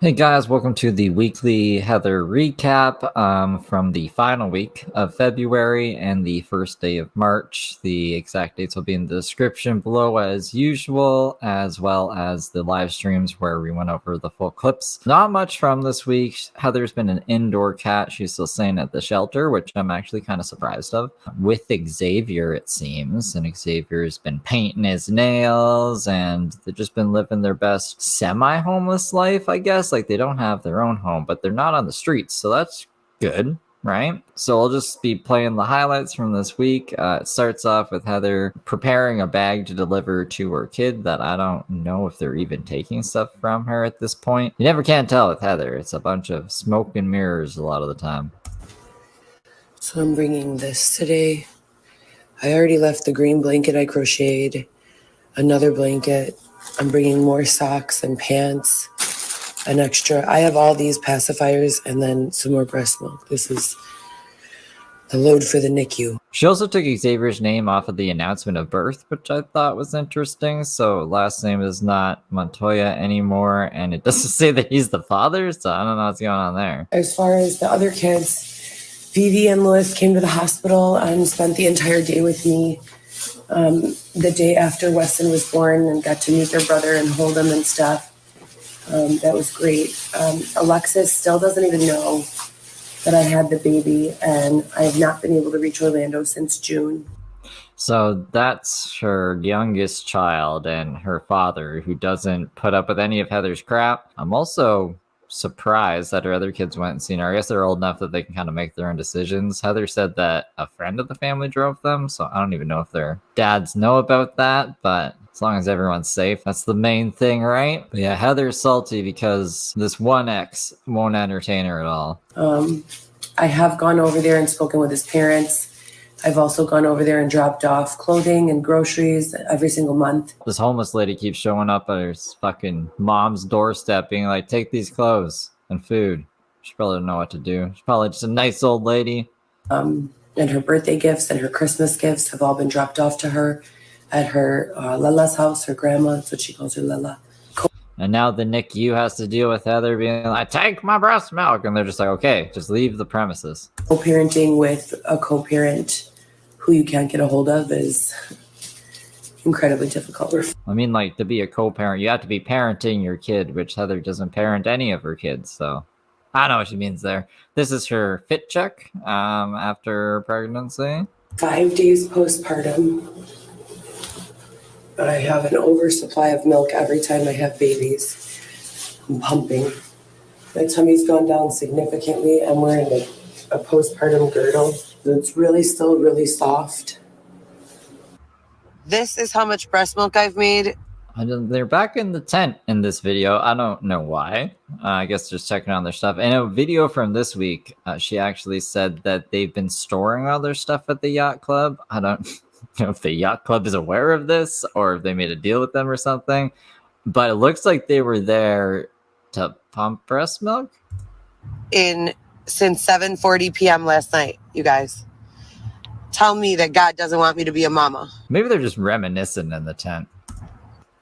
Hey guys, welcome to the weekly Heather recap from the final week of February and the first day of March. The exact dates will be in the description below as usual, as well as the live streams where we went over the full clips. Not much from this week. Heather's been an indoor cat. She's still staying at the shelter, which I'm actually kind of surprised of. With Xavier, it seems, and Xavier's been painting his nails and they've just been living their best semi-homeless life, I guess. Like, they don't have their own home, but they're not on the streets, so that's good, right? So I'll just be playing the highlights from this week. It starts off with Heather preparing a bag to deliver to her kid that I don't know if they're even taking stuff from her at this point. You never can tell with Heather. It's a bunch of smoke and mirrors a lot of the time. So I'm bringing this today. I already left the green blanket I crocheted, another blanket. I'm bringing more socks and pants, an extra. I have all these pacifiers and then some more breast milk. This is the load for the NICU. She also took Xavier's name off of the announcement of birth, which I thought was interesting. So last name is not Montoya anymore, and it doesn't say that he's the father, so I don't know what's going on there. As far as the other kids, Vivi and Lewis came to the hospital and spent the entire day with me the day after Weston was born and got to meet their brother and hold him and stuff. That was great. Alexis still doesn't even know that I had the baby, and I have not been able to reach Orlando since June. So that's her youngest child and her father, who doesn't put up with any of Heather's crap. I'm also surprised that her other kids went and seen her. I guess they're old enough that they can kind of make their own decisions. Heather said that a friend of the family drove them, so I don't even know if their dads know about that, but as long as everyone's safe, that's the main thing, right? But yeah, Heather's salty because this one ex won't entertain her at all. I have gone over there and spoken with his parents. I've also gone over there and dropped off clothing and groceries every single month. This homeless lady keeps showing up at her fucking mom's doorstep being like, take these clothes and food. She probably don't know what to do. She's probably just a nice old lady. And her birthday gifts and her Christmas gifts have all been dropped off to her at her Lala's house, her grandma. That's what she calls her, Lala. And now the NICU has to deal with Heather being like, take my breast milk. And they're just like, okay, just leave the premises. Co-parenting with a co-parent who you can't get a hold of is incredibly difficult. I mean, like, to be a co-parent, you have to be parenting your kid, which Heather doesn't parent any of her kids. So I know what she means there. This is her fit check after pregnancy. 5 days postpartum. I have an oversupply of milk every time I have babies. I'm pumping. My tummy's gone down significantly. I'm wearing a postpartum girdle. It's really still really soft. This is how much breast milk I've made. And they're back in the tent in this video. I don't know why. I guess just checking on their stuff. In a video from this week, she actually said that they've been storing all their stuff at the yacht club. I don't know if the yacht club is aware of this or if they made a deal with them or something. But it looks like they were there to pump breast milk Since 7:40 p.m. last night, you guys. Tell me that God doesn't want me to be a mama. Maybe they're just reminiscing in the tent.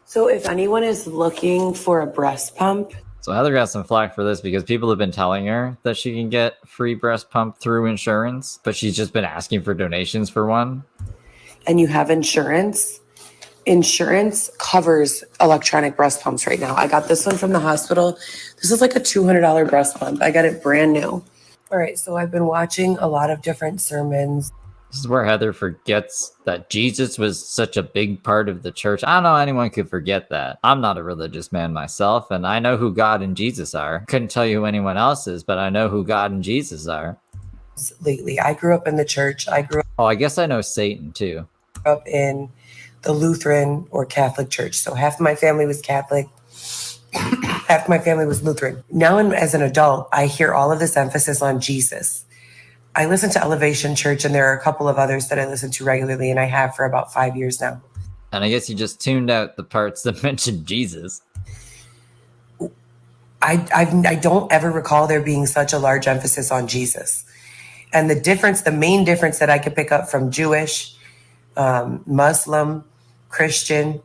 So if anyone is looking for a breast pump. So Heather got some flack for this because people have been telling her that she can get free breast pump through insurance, but she's just been asking for donations for one. And you have insurance. Insurance covers electronic breast pumps right now. I got this one from the hospital. This is like a $200 breast pump. I got it brand new. All right, so I've been watching a lot of different sermons. This is where Heather forgets that Jesus was such a big part of the church. I don't know anyone could forget that. I'm not a religious man myself, and I know who God and Jesus are. Couldn't tell you who anyone else is, but I know who God and Jesus are. Lately, I grew up in the church. Oh, I guess I know Satan too. Up in the Lutheran or Catholic church. So half of my family was Catholic, half my family was Lutheran. Now, as an adult, I hear all of this emphasis on Jesus. I listen to Elevation Church, and there are a couple of others that I listen to regularly, and I have for about 5 years now. And I guess you just tuned out the parts that mentioned Jesus. I don't ever recall there being such a large emphasis on Jesus. And the main difference that I could pick up from Jewish, Muslim, Christian,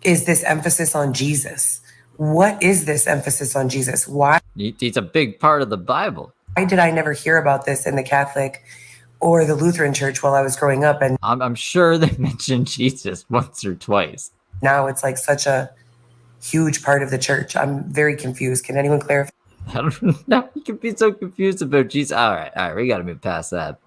is this emphasis on Jesus. What is this emphasis on Jesus? Why It's a big part of the Bible. did I never hear about this in the Catholic or the Lutheran church while I was growing up? And I'm sure they mentioned Jesus once or twice. now it's like such a huge part of the church. I'm very confused. Can anyone clarify? I don't know. You can be so confused about Jesus. All right, we got to move past that.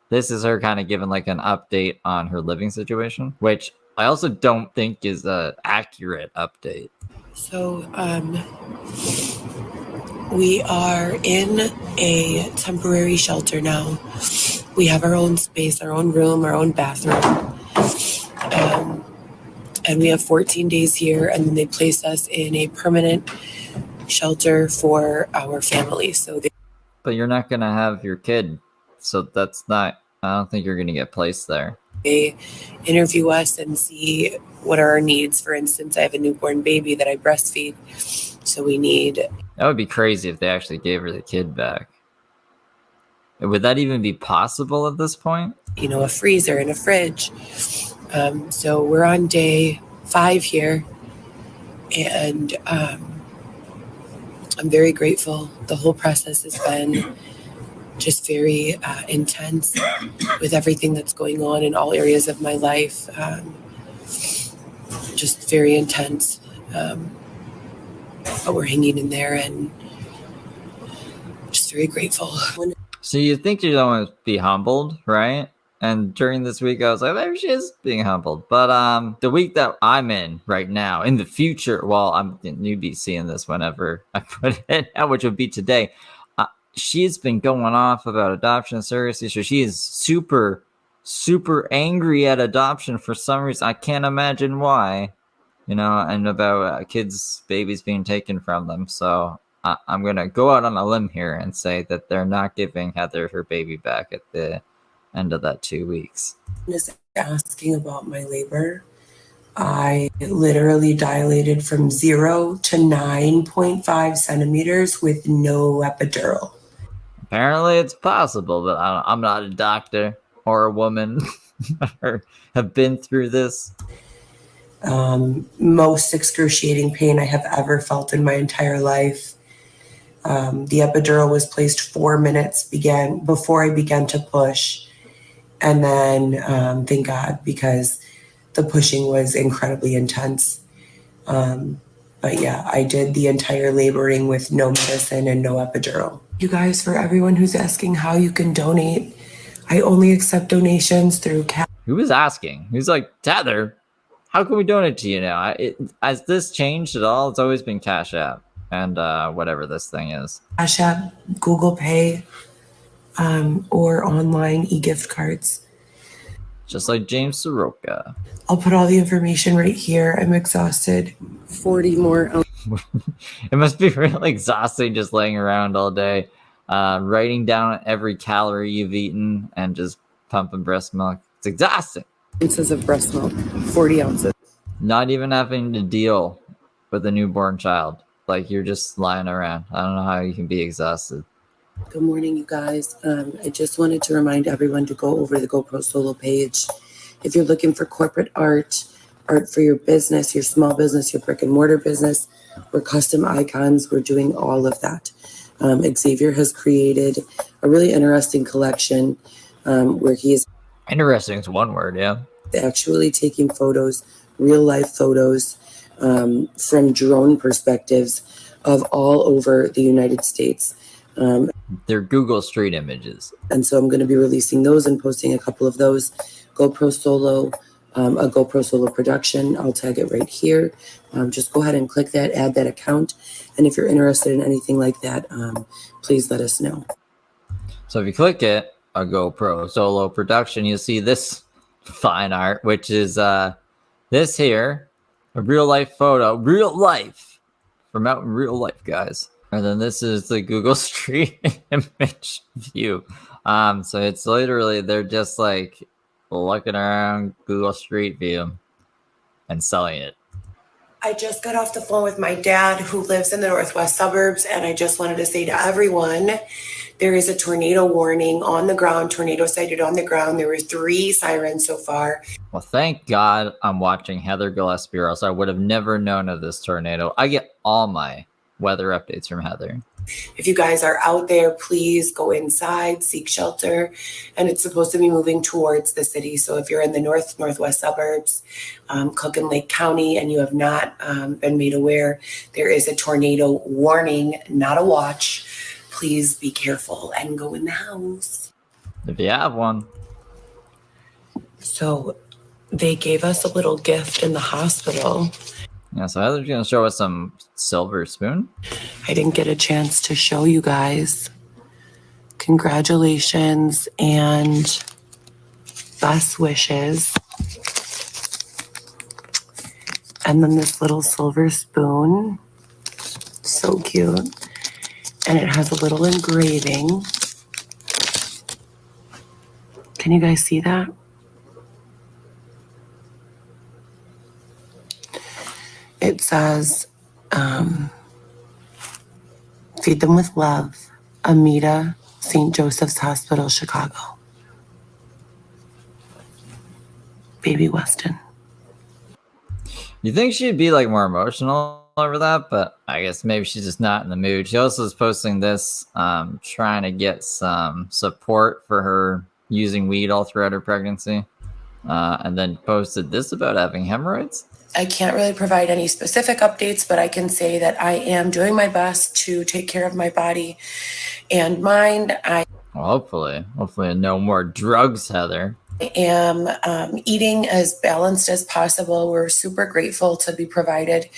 This is her kind of giving like an update on her living situation, which I also don't think is a accurate update. So, we are in a temporary shelter now. We have our own space, our own room, our own bathroom. And we have 14 days here, and then they place us in a permanent shelter for our family. But you're not going to have your kid. So that's not, I don't think you're going to get placed there. They interview us and see what are our needs. For instance, I have a newborn baby that I breastfeed. So we need. That would be crazy if they actually gave her the kid back. Would that even be possible at this point? A freezer and a fridge. So we're on day 5 here. And I'm very grateful. The whole process has been just very intense with everything that's going on in all areas of my life. Just very intense. But we're hanging in there and just very grateful. So you think you don't want to be humbled, right? And during this week, I was like, maybe she is being humbled. But the week that I'm in right now, in the future, well, you'd be seeing this whenever I put it out, which would be today. She's been going off about adoption and surrogacy. So she is super, super angry at adoption for some reason. I can't imagine why, and about babies being taken from them. So I'm going to go out on a limb here and say that they're not giving Heather her baby back at the end of that 2 weeks. Just asking about my labor. I literally dilated from 0 to 9.5 centimeters with no epidural. Apparently it's possible, but I'm not a doctor or a woman or have been through this. Most excruciating pain I have ever felt in my entire life. The epidural was placed 4 minutes before I began to push. And then, thank God, because the pushing was incredibly intense. But yeah, I did the entire laboring with no medicine and no epidural. You guys, for everyone who's asking how you can donate, I only accept donations through Cash. Who was asking? Who's like, Heather, how can we donate to you now? Has this changed at all? It's always been Cash App and whatever this thing is. Cash App, Google Pay, or online e-gift cards. Just like James Soroka. I'll put all the information right here. I'm exhausted. 40 more. It must be really exhausting just laying around all day, writing down every calorie you've eaten and just pumping breast milk. It's exhausting. Ounces of breast milk, 40 ounces. Not even having to deal with a newborn child. Like you're just lying around. I don't know how you can be exhausted. Good morning, you guys. I just wanted to remind everyone to go over the GoPro Solo page. If you're looking for corporate art for your business, your small business, your brick and mortar business, or custom icons, we're doing all of that. Xavier has created a really interesting collection where he is interesting. It's one word, yeah. Actually taking photos, real life photos from drone perspectives of all over the United States. They're Google Street images. And so I'm going to be releasing those and posting a couple of those. GoPro Solo, a GoPro Solo production. I'll tag it right here. Just go ahead and click that, add that account. And if you're interested in anything like that, please let us know. So if you click it, a GoPro Solo production, you'll see this fine art, which is this here, a real life photo, real life from out in real life, guys. And then this is the Google Street image view. So it's literally, they're just like looking around Google Street View and selling it. I just got off the phone with my dad who lives in the northwest suburbs, and I just wanted to say to everyone There is a tornado warning on the ground, tornado sighted on the ground. There were 3 sirens so far. Well, thank God I'm watching Heather Gillespie, or else I would have never known of this tornado. I get all my weather updates from Heather. If you guys are out there, please go inside, seek shelter. And it's supposed to be moving towards the city. So if you're in the northwest suburbs, Cook and Lake County, and you have not been made aware, there is a tornado warning, not a watch. Please be careful and go in the house. If you have one. So they gave us a little gift in the hospital. Yeah, so Heather's going to show us some silver spoon. I didn't get a chance to show you guys. Congratulations and best wishes. And then this little silver spoon. So cute. And it has a little engraving. Can you guys see that? It says, feed them with love, Amita, St. Joseph's Hospital, Chicago. Baby Weston. You think she'd be like more emotional over that, but I guess maybe she's just not in the mood. She also is posting this, trying to get some support for her using weed all throughout her pregnancy, and then posted this about having hemorrhoids. I can't really provide any specific updates, but I can say that I am doing my best to take care of my body and mind. Well, hopefully no more drugs, Heather. I am eating as balanced as possible. We're super grateful to be provided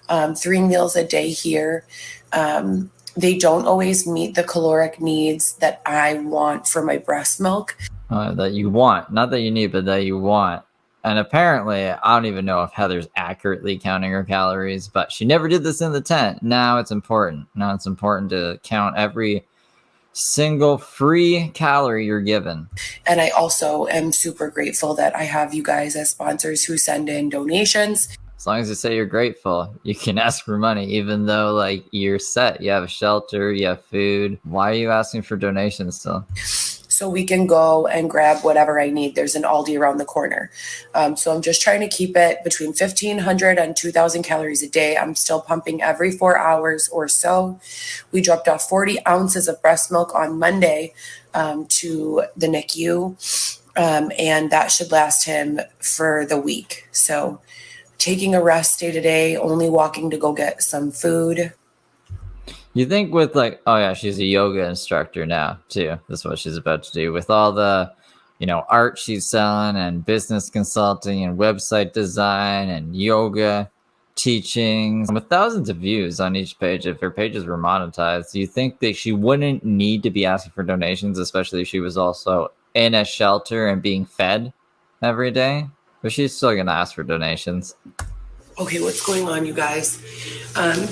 3 meals a day here. They don't always meet the caloric needs that I want for my breast milk. That you want, not that you need, but that you want. And apparently, I don't even know if Heather's accurately counting her calories, but she never did this in the tent. Now it's important. Now it's important to count every single free calorie you're given. And I also am super grateful that I have you guys as sponsors who send in donations. As long as you say you're grateful, you can ask for money, even though like you're set. You have a shelter, you have food. Why are you asking for donations still? So we can go and grab whatever I need. There's an Aldi around the corner. So I'm just trying to keep it between 1,500 and 2,000 calories a day. I'm still pumping every 4 hours or so. We dropped off 40 ounces of breast milk on Monday to the NICU, and that should last him for the week. So taking a rest day to day, only walking to go get some food. You think with like, oh yeah, she's a yoga instructor now too. That's what she's about to do with all the, art she's selling and business consulting and website design and yoga teachings with thousands of views on each page. If her pages were monetized, do you think that she wouldn't need to be asking for donations, especially if she was also in a shelter and being fed every day? But she's still going to ask for donations. Okay, what's going on, you guys? I'm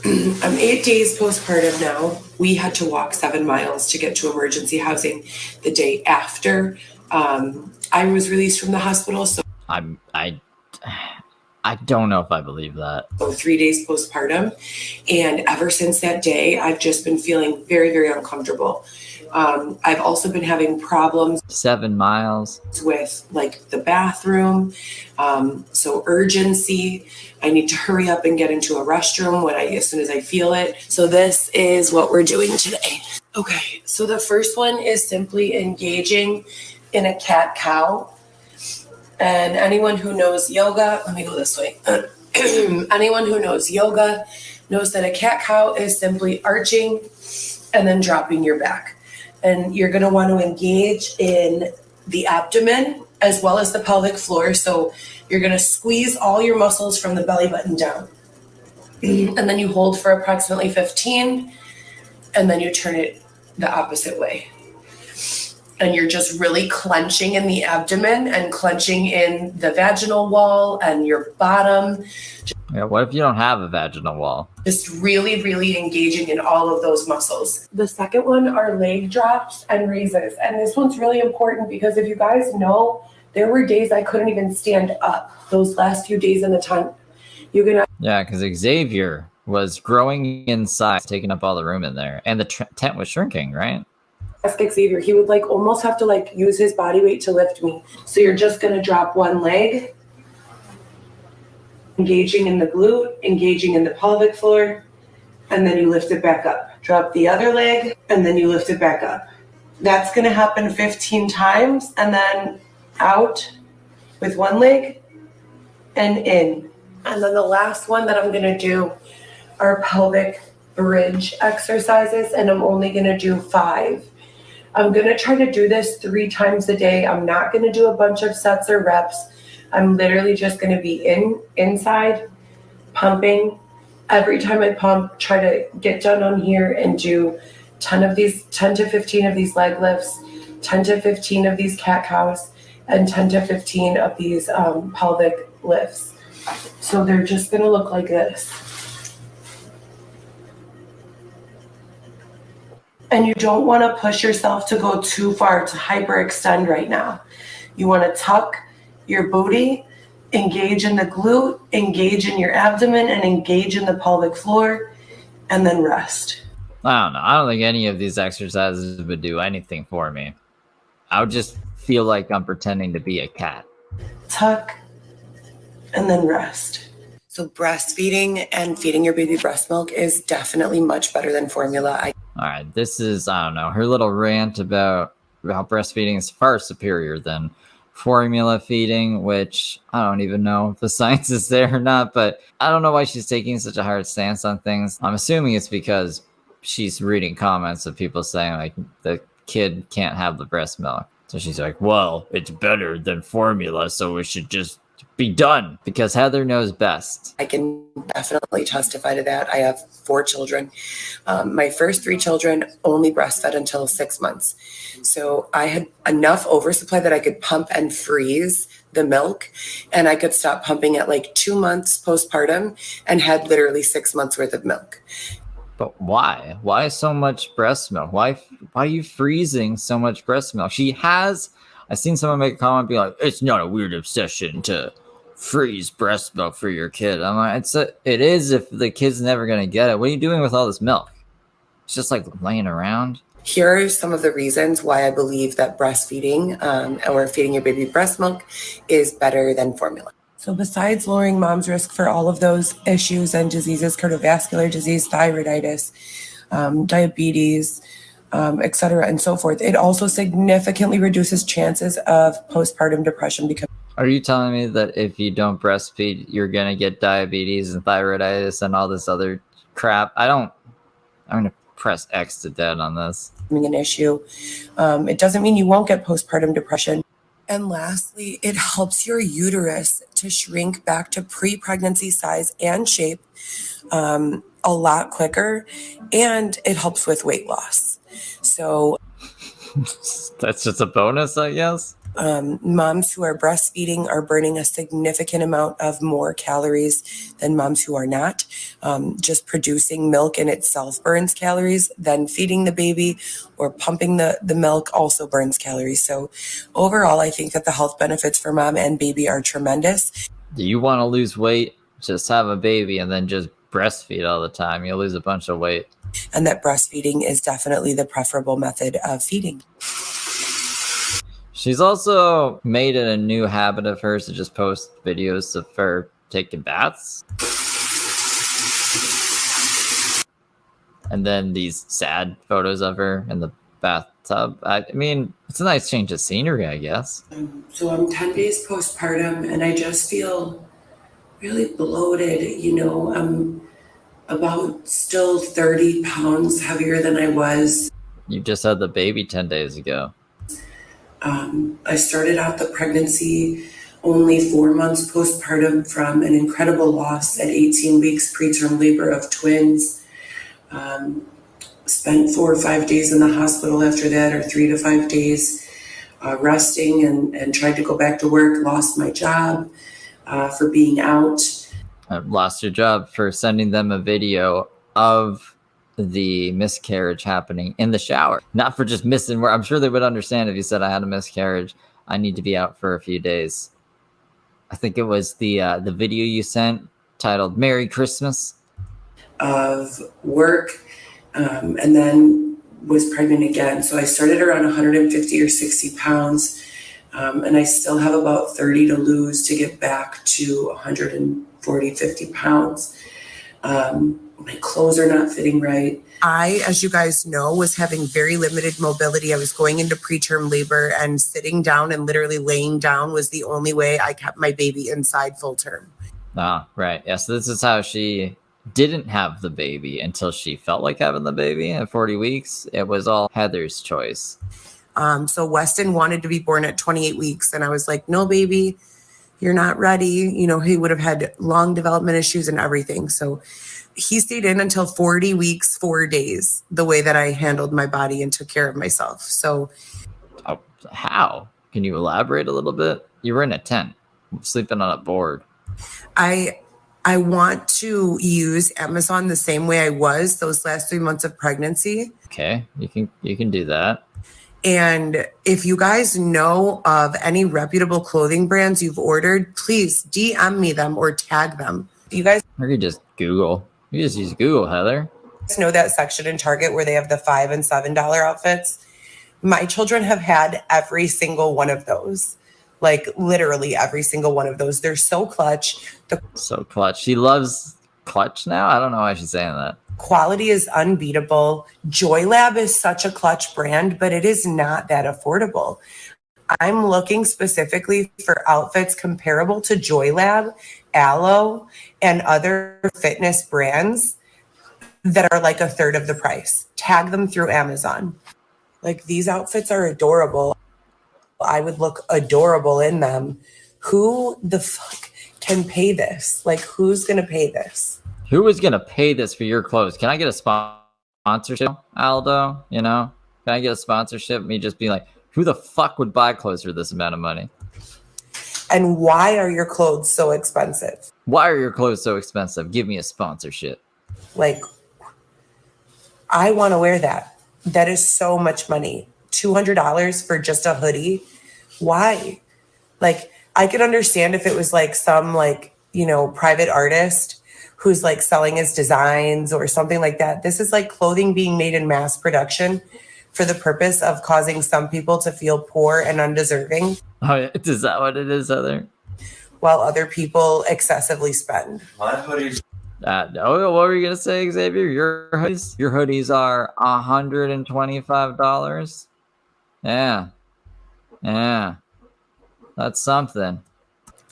8 days postpartum now. We had to walk 7 miles to get to emergency housing the day after I was released from the hospital. So I don't know if I believe that. So 3 days postpartum. And ever since that day, I've just been feeling very, very uncomfortable. I've also been having problems 7 miles with like the bathroom. So urgency. I need to hurry up and get into a restroom as soon as I feel it. So this is what we're doing today. Okay. So the first one is simply engaging in a cat-cow. And anyone who knows yoga, let me go this way. Anyone who knows yoga knows that a cat-cow is simply arching and then dropping your back. And you're going to want to engage in the abdomen as well as the pelvic floor. So you're going to squeeze all your muscles from the belly button down. And then you hold for approximately 15, and then you turn it the opposite way. And you're just really clenching in the abdomen and clenching in the vaginal wall and your bottom. Yeah, what if you don't have a vaginal wall? Just really, really engaging in all of those muscles. The second one are leg drops and raises. And this one's really important because if you guys know, there were days I couldn't even stand up those last few days in the tent. Yeah, because Xavier was growing in size, taking up all the room in there, and the tent was shrinking, right? Ask Xavier, he would like almost have to like use his body weight to lift me. So you're just gonna drop one leg, engaging in the glute, engaging in the pelvic floor, and then you lift it back up. Drop the other leg, and then you lift it back up. That's gonna happen 15 times, and then out with one leg and in. And then the last one that I'm gonna do are pelvic bridge exercises, and I'm only gonna do 5. I'm gonna try to do this 3 times a day. I'm not gonna do a bunch of sets or reps. I'm literally just gonna be inside, pumping. Every time I pump, try to get done on here and do 10 to 15 of these leg lifts, 10 to 15 of these cat cows, and 10 to 15 of these pelvic lifts. So they're just gonna look like this. And you don't want to push yourself to go too far to hyperextend right now. You want to tuck your booty, engage in the glute, engage in your abdomen, and engage in the pelvic floor, and then rest. I don't know. I don't think any of these exercises would do anything for me. I would just feel like I'm pretending to be a cat. Tuck, and then rest. So breastfeeding and feeding your baby breast milk is definitely much better than formula. All right, this is, I don't know, her little rant about how breastfeeding is far superior than formula feeding, which I don't even know if the science is there or not, but I don't know why she's taking such a hard stance on things. I'm assuming it's because she's reading comments of people saying, like, the kid can't have the breast milk. So she's like, well, it's better than formula, so it should just be done, because Heather knows best. I can definitely testify to that. I have 4 children. My first 3 children only breastfed until 6 months. So I had enough oversupply that I could pump and freeze the milk, and I could stop pumping at like 2 months postpartum and had literally 6 months worth of milk. But why? Why so much breast milk? Why are you freezing so much breast milk? I've seen someone make a comment be like, it's not a weird obsession to freeze breast milk for your kid. I'm like, it is if the kid's never going to get it. What are you doing with all this milk? It's just like laying around. Here are some of the reasons why I believe that breastfeeding or feeding your baby breast milk is better than formula. So besides lowering mom's risk for all of those issues and diseases, cardiovascular disease, thyroiditis, diabetes, et cetera, and so forth, it also significantly reduces chances of postpartum depression. Because are you telling me that if you don't breastfeed, you're going to get diabetes and thyroiditis and all this other crap? I'm going to press X to dead on this. An issue. It doesn't mean you won't get postpartum depression. And lastly, it helps your uterus to shrink back to pre-pregnancy size and shape a lot quicker, and it helps with weight loss. So that's just a bonus, I guess. Moms who are breastfeeding are burning a significant amount of more calories than moms who are not. Just producing milk in itself burns calories. Then feeding the baby or pumping the milk also burns calories. So overall, I think that the health benefits for mom and baby are tremendous. Do you want to lose weight? Just have a baby and then just breastfeed all the time. You'll lose a bunch of weight. And that breastfeeding is definitely the preferable method of feeding. She's also made it a new habit of hers to just post videos of her taking baths. And then these sad photos of her in the bathtub. I mean, it's a nice change of scenery, I guess. So I'm 10 days postpartum and I just feel really bloated. You know, I'm about still 30 pounds heavier than I was. You just had the baby 10 days ago. I started out the pregnancy only 4 months postpartum from an incredible loss at 18 weeks preterm labor of twins. Spent 4 or 5 days in the hospital after that, or 3 to 5 days resting, and tried to go back to work. Lost my job for being out. I lost your job for sending them a video of the miscarriage happening in the shower. Not for just missing work. I'm sure they would understand if you said I had a miscarriage. I need to be out for a few days. I think it was the video you sent titled Merry Christmas. of work, and then was pregnant again. So I started around 150 or 60 pounds, and I still have about 30 to lose to get back to 140, 50 pounds. My clothes are not fitting right. I, as you guys know, was having very limited mobility. I was going into preterm labor, and sitting down and literally laying down was the only way I kept my baby inside full term. Ah, right. Yeah, so this is how she didn't have the baby until she felt like having the baby at 40 weeks. It was all Heather's choice. So Weston wanted to be born at 28 weeks, and I was like, no, baby, you're not ready. You know, he would have had long development issues and everything. So he stayed in until 40 weeks, 4 days, the way that I handled my body and took care of myself. So how? Can you elaborate a little bit? You were in a tent, sleeping on a board. I want to use Amazon the same way I was those last 3 months of pregnancy. Okay, you can do that. And if you guys know of any reputable clothing brands you've ordered, please DM me them or tag them. You guys, or you just Google. You just use Google, Heather. Know that section in Target where they have the $5 and $7 outfits? My children have had every single one of those. Like literally every single one of those. They're so clutch. So clutch. She loves clutch now? I don't know why she's saying that. Quality is unbeatable. JoyLab is such a clutch brand, but it is not that affordable. I'm looking specifically for outfits comparable to JoyLab, Aloe, and other fitness brands that are like a third of the price. Tag them through Amazon. Like, these outfits are adorable. I would look adorable in them. Who the fuck can pay this? Like, who's going to pay this? Who is going to pay this for your clothes? Can I get a sponsorship, Aldo? You know, can I get a sponsorship? Me just being like, who the fuck would buy clothes for this amount of money? And why are your clothes so expensive? Why are your clothes so expensive? Give me a sponsorship. Like, I want to wear that. That is so much money. $200 for just a hoodie. Why? Like, I could understand if it was like some, like, you know, private artist who's like selling his designs or something like that. This is like clothing being made in mass production for the purpose of causing some people to feel poor and undeserving. Oh, is that what it is, Heather? While other people excessively spend. My hoodies. What were you gonna say, Xavier? Your hoodies are $125. Yeah, that's something.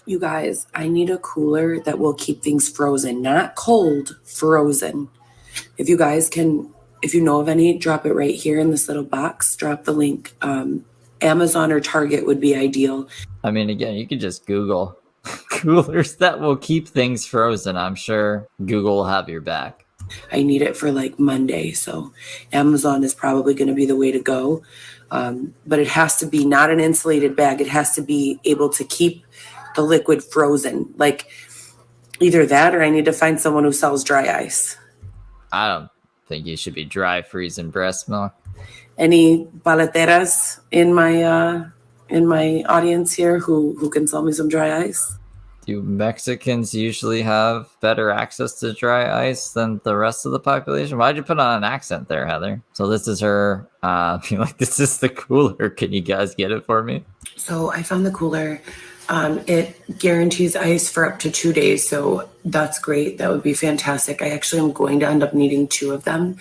You guys, I need a cooler that will keep things frozen, not cold, frozen. If you guys can, if you know of any, drop it right here in this little box. Drop the link. Amazon or Target would be ideal. I mean, again, you could just Google coolers that will keep things frozen. I'm sure Google will have your back. I need it for like Monday, so Amazon is probably going to be the way to go. But it has to be not an insulated bag. It has to be able to keep the liquid frozen. Like, either that or I need to find someone who sells dry ice. I don't think you should be dry freezing breast milk. Any paleteras in my audience here who can sell me some dry ice? Do Mexicans usually have better access to dry ice than the rest of the population? Why'd you put on an accent there, Heather? So this is her being like, this is the cooler. Can you guys get it for me? So I found the cooler. It guarantees ice for up to 2 days. So that's great. That would be fantastic. I actually am going to end up needing 2 of them.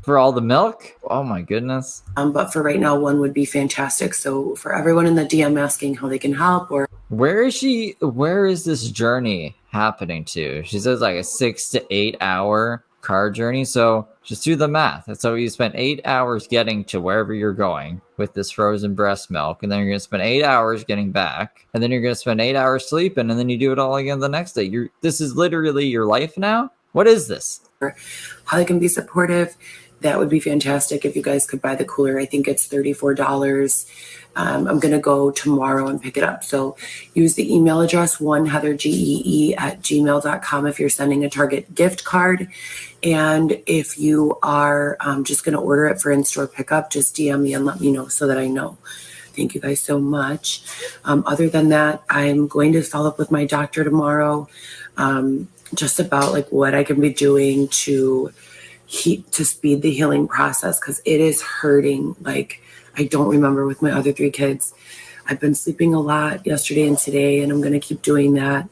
For all the milk? Oh my goodness. But for right now, 1 would be fantastic. So for everyone in the DM asking how they can help or... Where is this journey happening to? She says like a 6 to 8 hour car journey. So just do the math. So you spent 8 hours getting to wherever you're going with this frozen breast milk. And then you're going to spend 8 hours getting back. And then you're going to spend 8 hours sleeping. And then you do it all again the next day. This is literally your life now? What is this? How they can be supportive. That would be fantastic if you guys could buy the cooler. I think it's $34. I'm going to go tomorrow and pick it up. So use the email address oneheathergee@gmail.com if you're sending a Target gift card. And if you are just going to order it for in-store pickup, just DM me and let me know so that I know. Thank you guys so much. Other than that, I'm going to follow up with my doctor tomorrow. just about like what I can be doing to speed the healing process, because it is hurting. Like, I don't remember with my other three kids. I've been sleeping a lot yesterday and today, and I'm going to keep doing that.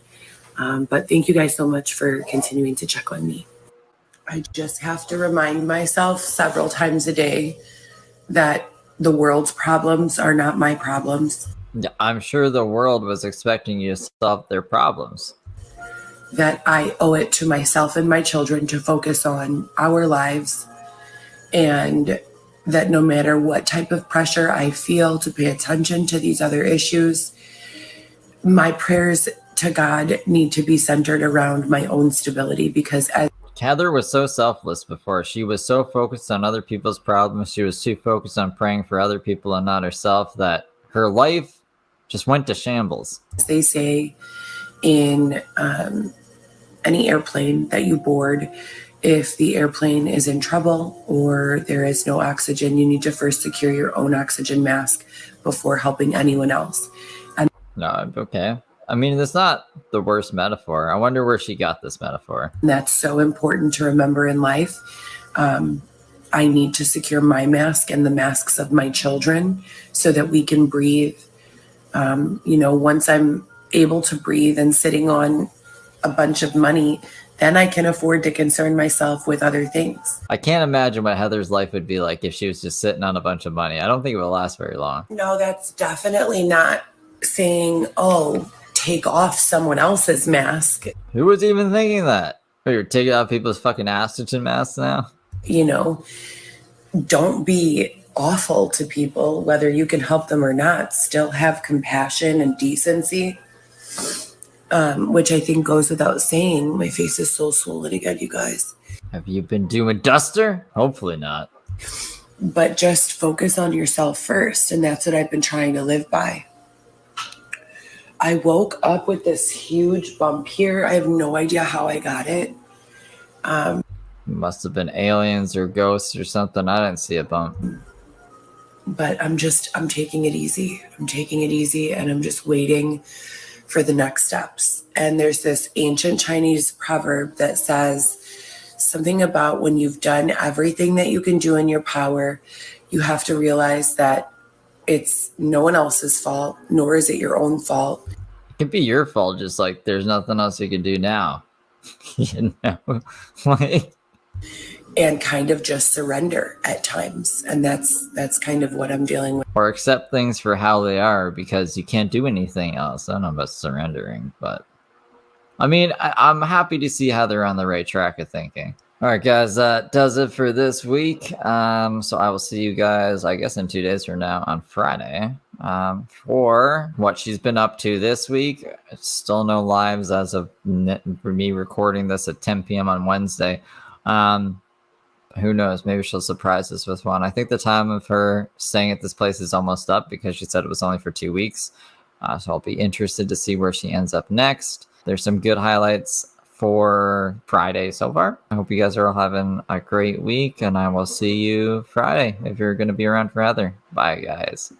But thank you guys so much for continuing to check on me. I just have to remind myself several times a day that the world's problems are not my problems. Yeah, I'm sure the world was expecting you to solve their problems. That I owe it to myself and my children to focus on our lives, and that no matter what type of pressure I feel to pay attention to these other issues, my prayers to God need to be centered around my own stability, because as Heather was so selfless before. She was so focused on other people's problems. She was too focused on praying for other people and not herself that her life just went to shambles. they say in any airplane that you board, if the airplane is in trouble or there is no oxygen, you need to first secure your own oxygen mask before helping anyone else. No, okay. I mean, it's not the worst metaphor. I wonder where she got this metaphor. That's so important to remember in life. I need to secure my mask and the masks of my children so that we can breathe. Once I'm able to breathe and sitting on a bunch of money, then I can afford to concern myself with other things. I can't imagine what Heather's life would be like if she was just sitting on a bunch of money. I don't think it would last very long. No, that's definitely not saying, oh, take off someone else's mask. Who was even thinking that? Oh, you're taking off people's fucking oxygen masks now? Don't be awful to people, whether you can help them or not. Still have compassion and decency, which I think goes without saying. My face is so swollen again, you guys. Have you been doing duster? Hopefully not. But just focus on yourself first, and that's what I've been trying to live by. I woke up with this huge bump here. I have no idea how I got it. Must have been aliens or ghosts or something. I didn't see a bump. But I'm taking it easy. I'm taking it easy, and I'm just waiting for the next steps. And there's this ancient Chinese proverb that says something about when you've done everything that you can do in your power, you have to realize that it's no one else's fault, nor is it your own fault. It could be your fault, just like there's nothing else you can do now. And kind of just surrender at times. And that's kind of what I'm dealing with. Or accept things for how they are, because you can't do anything else. I don't know about surrendering, but I mean, I'm happy to see how they're on the right track of thinking. All right, guys, that does it for this week. So I will see you guys, I guess, in 2 days from now on Friday for what she's been up to this week. Still no lives as of for me recording this at 10 p.m. on Wednesday. Who knows? Maybe she'll surprise us with one. I think the time of her staying at this place is almost up because she said it was only for 2 weeks. So I'll be interested to see where she ends up next. There's some good highlights for Friday so far. I hope you guys are all having a great week, and I will see you Friday if you're going to be around for Heather. Bye, guys.